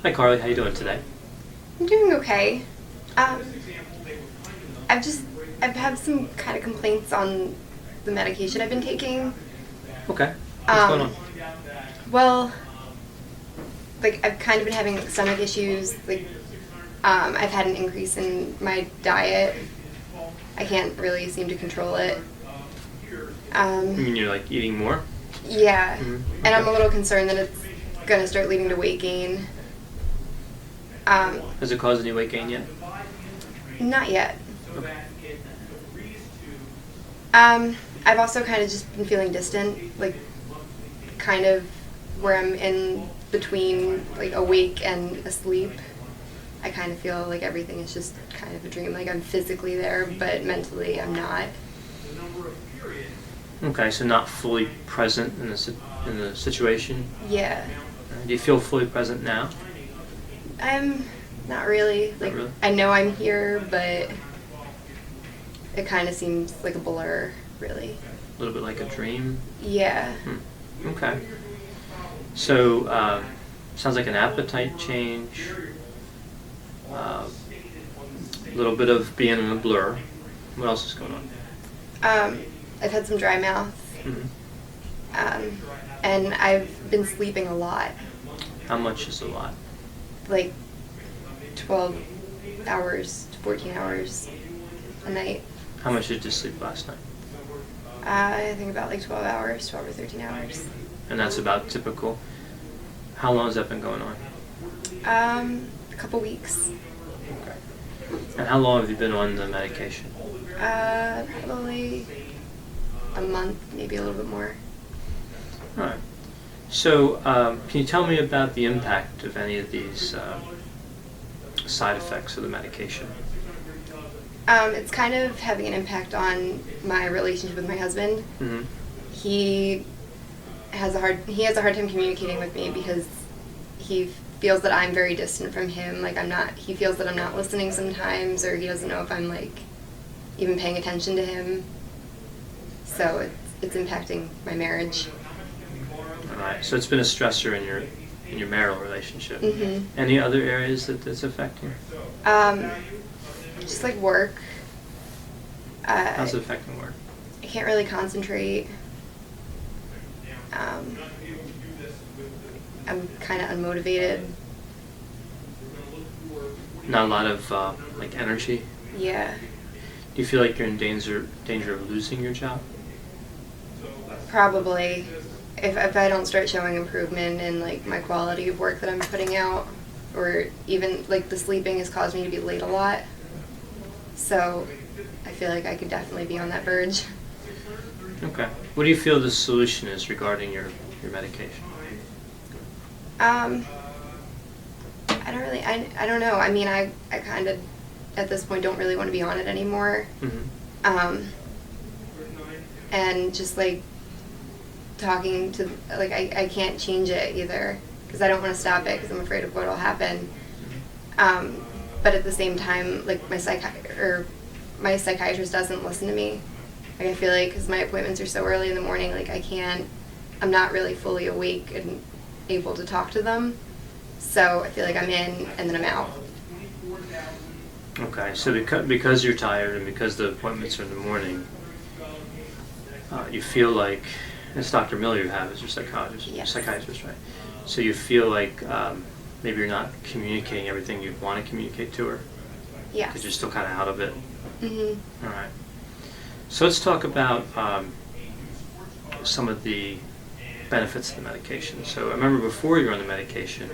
Hi Carly, how you doing today? I'm doing okay. Um, I've had some kind of complaints on the medication I've been taking. Okay. What's going Um, on? well, like I've kind of been having stomach issues. I've had an increase in my diet. I can't really seem to control it. You Um, mean you're like eating more? yeah, and I'm a Okay. little concerned that it's gonna start leading to weight gain. Um, Has it caused any weight gain yet? Not yet. Okay. I've also kind of just been feeling distant, like kind of where I'm in between like awake and asleep. I kind of feel like everything is just kind of a dream. Like I'm physically there, but mentally I'm not. Okay, so not fully present in the situation. Yeah, Do you feel fully present now? I'm not really. Not Like really. I know I'm here, but it kind of seems like a blur, really. A little bit like a dream. Yeah. Okay. So sounds like an appetite change. A little bit of being in a blur. What else is going on? I've had some dry mouth, hmm um, and I've been sleeping a lot, How much is a lot? like 12 hours to 14 hours a night. How much did you sleep last night? I think about like 12 hours, 12 or 13 hours. And that's about typical. How long has that been going on? A couple weeks. Okay. And how long have you been on the medication? Probably a month, maybe a little bit more. All right. So, can you tell me about the impact of any of these side effects of the medication? It's kind of having an impact on my relationship with my husband. Mm-hmm. He he has a hard time communicating with me because he feels that I'm very distant from him. Like he feels that I'm not listening sometimes, or he doesn't know if I'm like even paying attention to him. So it's impacting my marriage. All right. So it's been a stressor in your marital relationship. Mhm. Any other areas that it's affecting? Um, just like work. How's Uh, it affecting work? I can't really concentrate. Um, I'm kind of unmotivated. Not a lot of like energy. Yeah, Do you feel like you're in danger of losing your job? probably. If I don't start showing improvement in like my quality of work that I'm putting out, or even like the sleeping has caused me to be late a lot. So I feel like I could definitely be on that verge. Okay. What do you feel the solution is regarding your medication? Um, I don't know. I mean, I kind of, at this point, don't really want to be on it anymore. Mm-hmm. Um, and just like talking to, like, I can't change it either because I don't want to stop it because I'm afraid of what will happen. But at the same time, like, my psychiatrist doesn't listen to me. Like, I feel like because my appointments are so early in the morning, like, I'm not really fully awake and able to talk to them. So I feel like I'm in and then I'm out. Okay. So because you're tired and because the appointments are in the morning, you feel like it's Dr. Miller you have as your Yes. psychiatrist, right? So you feel like maybe you're not communicating everything you want to communicate to her Yes. because you're still kind of out of it. Mm-hmm. All right. So let's talk about some of the benefits of the medication. So I remember before you were on the medication,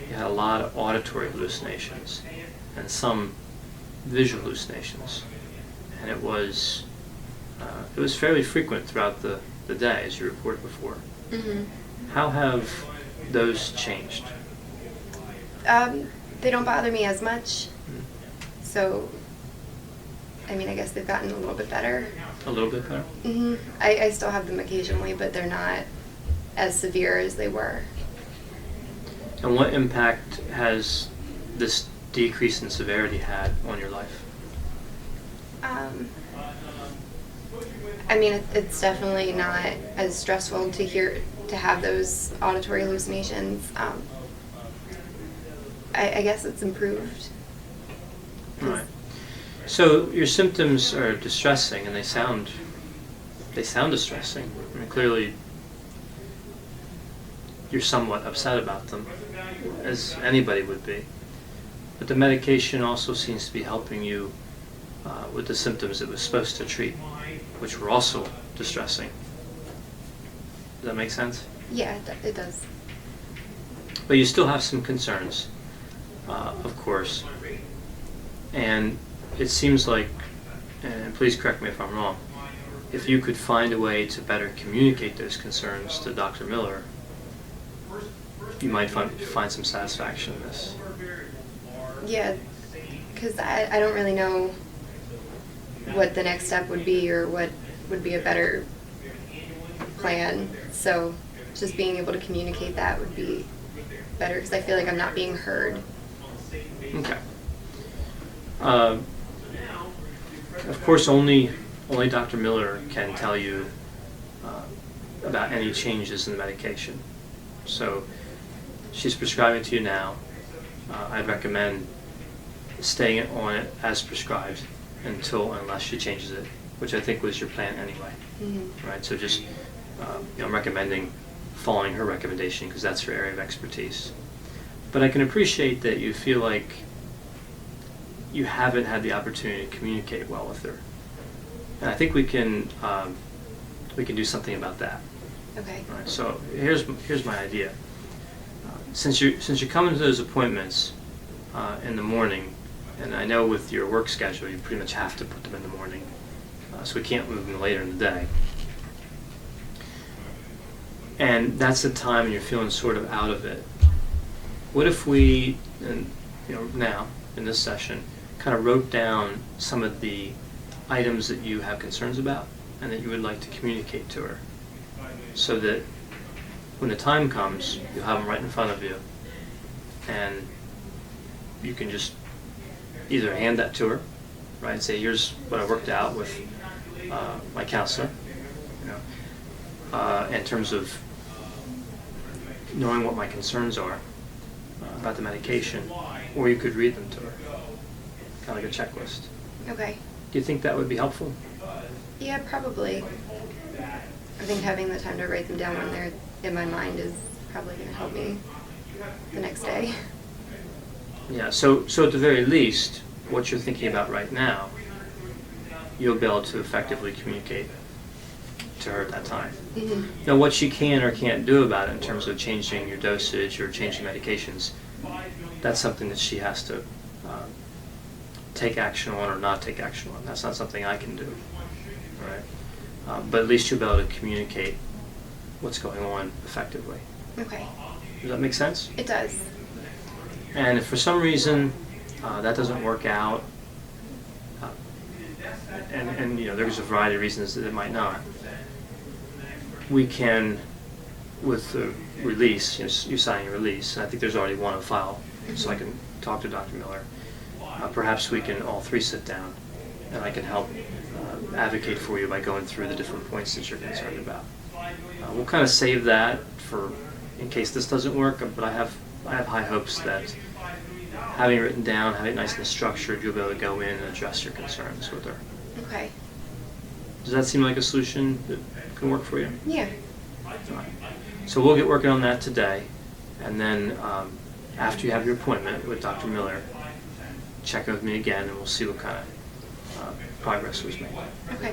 you had a lot of auditory hallucinations and some visual hallucinations, and it was fairly frequent throughout the day, as you reported before. Mm-hmm. How have those changed? They don't bother me as much. So, I mean, I guess they've gotten a little bit better. A little bit better? Mm-hmm. I still have them occasionally, but they're not as severe as they were. And what impact has this decrease in severity had on your life? I mean, it's definitely not as stressful to have those auditory hallucinations. I guess it's improved. Right. So your symptoms are distressing, and they sound distressing. I mean, clearly, you're somewhat upset about them, as anybody would be. But the medication also seems to be helping you with the symptoms it was supposed to treat, which were also distressing. Does that make sense? Yeah, it does. But you still have some concerns, of course. And it seems like, and please correct me if I'm wrong, if you could find a way to better communicate those concerns to Dr. Miller, you might find some satisfaction in this. Yeah, because I don't really know what the next step would be or what would be a better plan. So just being able to communicate that would be better, because I feel like I'm not being heard. Okay. Of course, only Dr. Miller can tell you about any changes in the medication. So she's prescribing to you now. I'd recommend staying on it as prescribed unless she changes it, which I think was your plan anyway. Mm-hmm. Right? So just I'm recommending following her recommendation because that's her area of expertise. But I can appreciate that you feel like you haven't had the opportunity to communicate well with her, and I think we can do something about that. Okay. All right, so here's my idea. Since you're coming to those appointments in the morning, and I know with your work schedule you pretty much have to put them in the morning, so we can't move them later in the day. And that's the time when you're feeling sort of out of it. What if we, now in this session, kind of wrote down some of the items that you have concerns about and that you would like to communicate to her, so that when the time comes, you'll have them right in front of you, and you can just either hand that to her, right, and say, here's what I worked out with my counselor, in terms of knowing what my concerns are about the medication, or you could read them to her, kind of like a checklist. Okay. Do you think that would be helpful? Yeah, probably. I think having the time to write them down when they're in my mind is probably going to help me the next day. Yeah, so at the very least, what you're thinking about right now, you'll be able to effectively communicate to her at that time. Mm-hmm. Now, what she can or can't do about it in terms of changing your dosage or changing medications, that's something that she has to take action on or not take action on. That's not something I can do. All right? But at least you'll be able to communicate what's going on effectively. Okay. Does that make sense? It does. And if for some reason that doesn't work out, and there's a variety of reasons that it might not, we can, with the release, you signing a release, I think there's already one on file, so I can talk to Dr. Miller. Perhaps we can all three sit down, and I can help advocate for you by going through the different points that you're concerned about. We'll kind of save that for in case this doesn't work, but I have high hopes that having it written down, having it nice and structured, you'll be able to go in and address your concerns with her. Okay. Does that seem like a solution that can work for you? Yeah. All right. So we'll get working on that today, and then after you have your appointment with Dr. Miller, check in with me again, and we'll see what kind of progress was made. Okay.